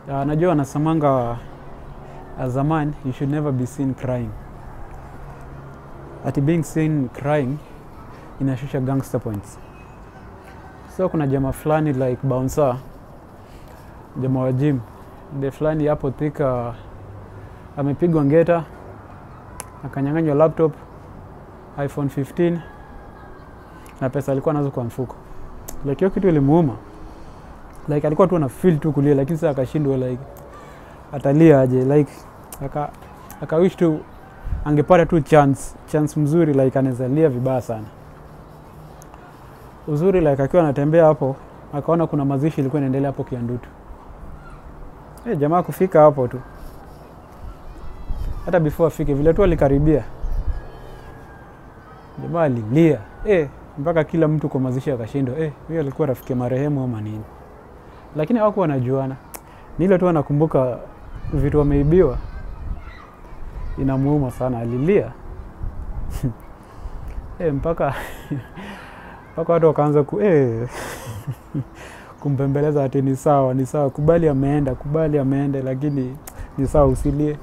Najua wanasemanga as a man you should never be seen crying. Ati being seen crying inashusha gangster points. So kuna jamaa fulani like bouncer, jamaa wa gym, the fulani hapo Thika amepigwa ngeta, akanyang'anywa laptop, iPhone 15 na pesa alikuwa nazo kwa mfuko. Like hiyo kitu ilimuuma. Like alikuwa tu ana feel tu kulia, lakini sasa akashindwa like atalia aje, like aka wish tu angepata tu chance mzuri, like anaweza lia vibaya sana. Uzuri like akiwa anatembea hapo akaona kuna mazishi ilikuwa inaendelea hapo Kiandutu. Jamaa kufika hapo tu, hata before afike vile tu alikaribia, jamaa alilia mpaka kila mtu kwa mazishi akashindwa huyo alikuwa rafiki marehemu ama nini. Lakini hawakuwa wanajuana, ni ile tu anakumbuka vitu wameibiwa, inamuuma sana, alilia mpaka watu wakaanza kumbembeleza ati ni sawa, kubali ameenda, lakini ni sawa usilie.